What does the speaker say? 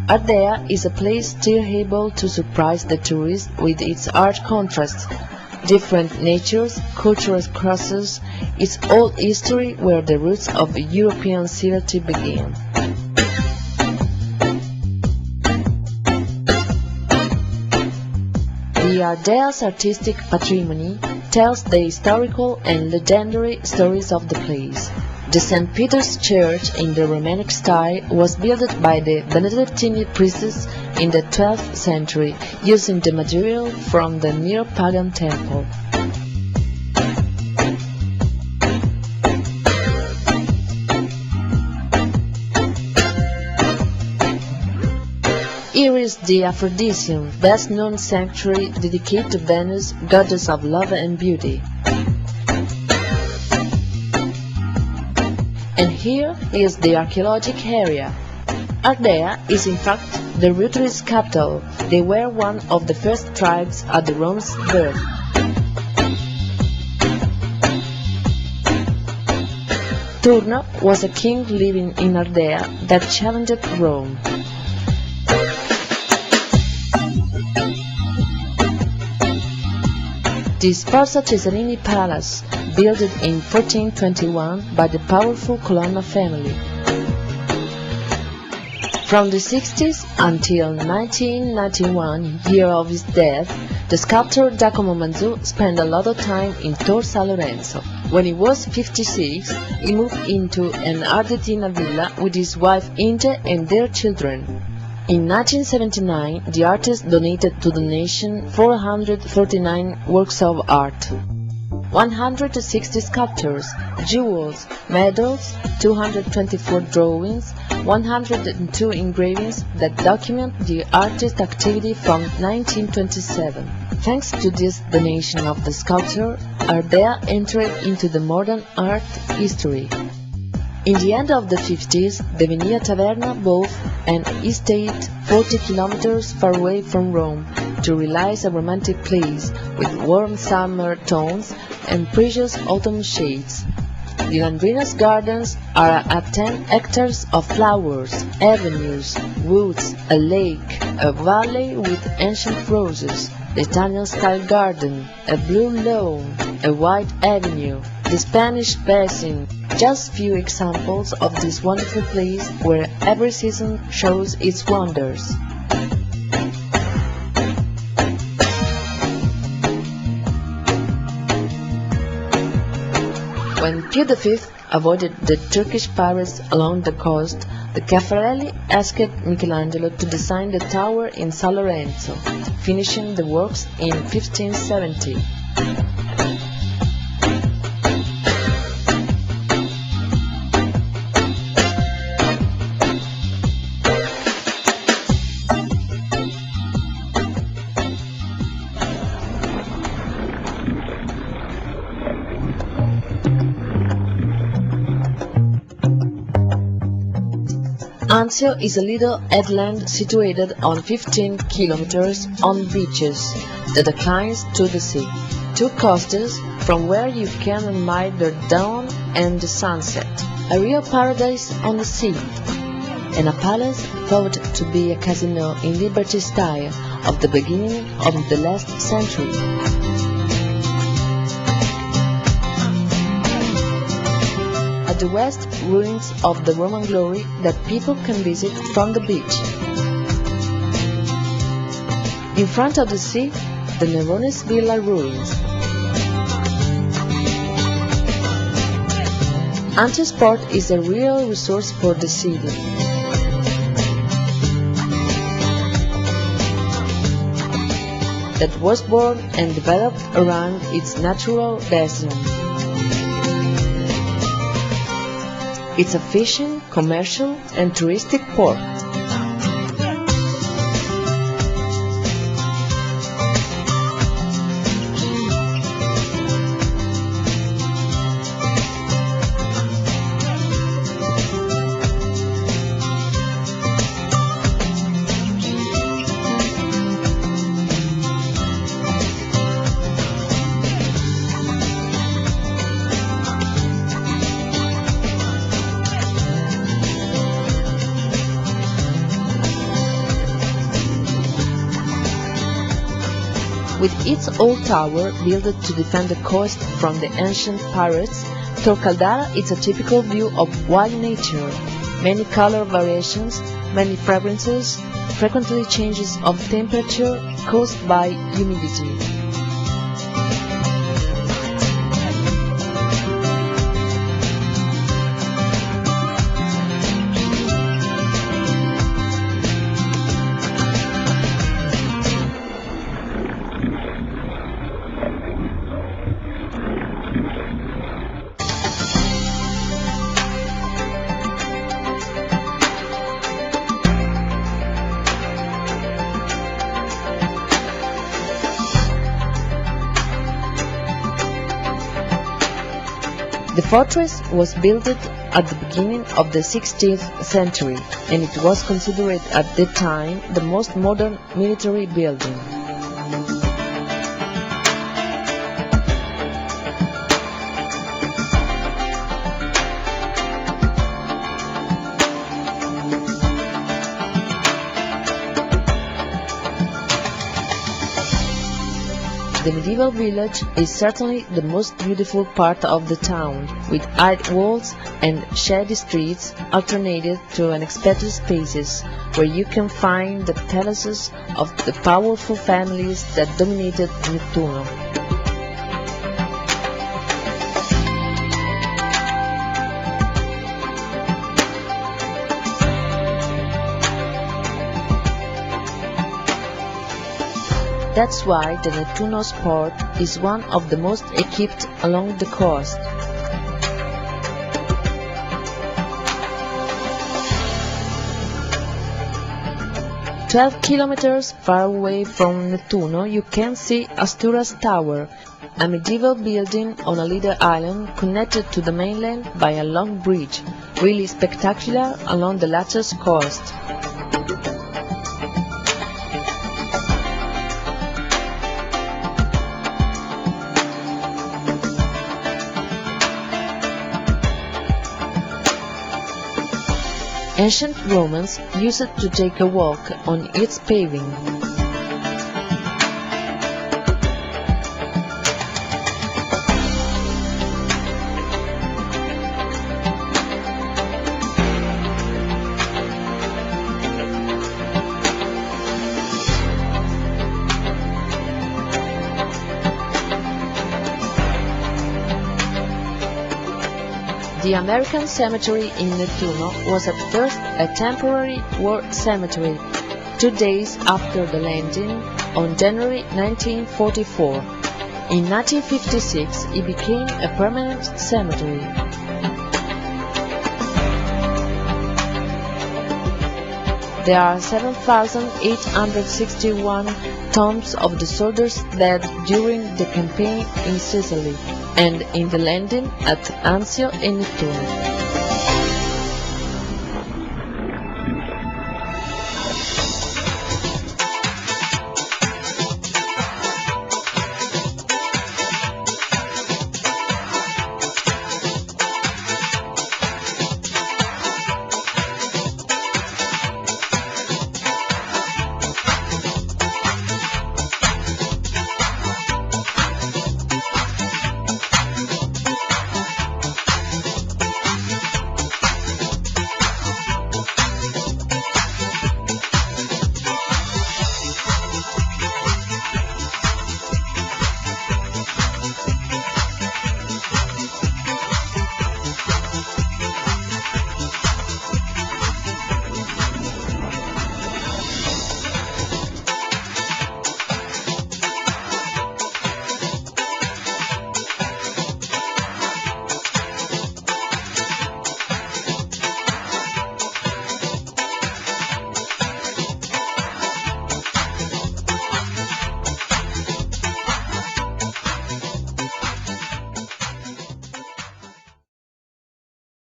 Ardea is a place still able to surprise the tourist with its art contrasts, different natures, cultural crosses, its old history where the roots of European civility began. The Ardea's artistic patrimony tells the historical and legendary stories of the place. The St. Peter's Church in the Romantic style was built by the Benedictine priests in the 12th century using the material from the neo-pagan temple. Here is the Aphrodisian, best-known sanctuary dedicated to Venus, goddess of love and beauty. And here is the archaeological area. Ardea is in fact the Rutris capital. They were one of the first tribes at the Rome's birth. Turno was a king living in Ardea that challenged Rome. The Sforza Cesarini Palace, built in 1421 by the powerful Colonna family. From the 60s until 1991, year of his death, the sculptor Giacomo Manzù spent a lot of time in Tor San Lorenzo. When he was 56, he moved into an Ardetina villa with his wife Inge and their children. In 1979, the artist donated to the nation 449 works of art, 160 sculptures, jewels, medals, 224 drawings, 102 engravings that document the artist's activity from 1927. Thanks to this donation of the sculptor, Ardea entered into the modern art history. In the end of the 50s, the Venia Taverna bought an estate 40 kilometers far away from Rome to realize a romantic place with warm summer tones and precious autumn shades. The Landrina's gardens are at 10 hectares of flowers, avenues, woods, a lake, a valley with ancient roses, the Italian-style garden, a blue lawn, a wide avenue, the Spanish basin. Just few examples of this wonderful place where every season shows its wonders. When Pio V avoided the Turkish pirates along the coast, the Caffarelli asked Michelangelo to design the tower in San Lorenzo, finishing the works in 1570. Anzio is a little headland situated on 15 kilometers on beaches that declines to the sea. Two coasts from where you can admire the dawn and the sunset. A real paradise on the sea. And a palace thought to be a casino in Liberty style of the beginning of the last century. At the west, ruins of the Roman glory that people can visit from the beach. In front of the sea, the Nerones Villa ruins. Anzio's port is a real resource for the city. That was born and developed around its natural basin. It's a fishing, commercial, and touristic port. With its old tower built to defend the coast from the ancient pirates, Tor Caldara is a typical view of wild nature. Many color variations, many fragrances, frequently changes of temperature caused by humidity. The fortress was built at the beginning of the 16th century, and it was considered at the time the most modern military building. The medieval village is certainly the most beautiful part of the town, with high walls and shady streets alternated to unexpected spaces, where you can find the palaces of the powerful families that dominated Nettuno. That's why the Nettuno's port is one of the most equipped along the coast. "12 kilometers far away from Nettuno you can see Astura's Tower, a medieval building on a little island connected to the mainland by a long bridge, really spectacular along the latter's coast. Ancient Romans used to take a walk on its paving. The American cemetery in Nettuno was at first a temporary war cemetery, 2 days after the landing on January 1944. In 1956 it became a permanent cemetery. There are 7,861 tombs of the soldiers dead during the campaign in Sicily and in the landing at Anzio e Nettuno.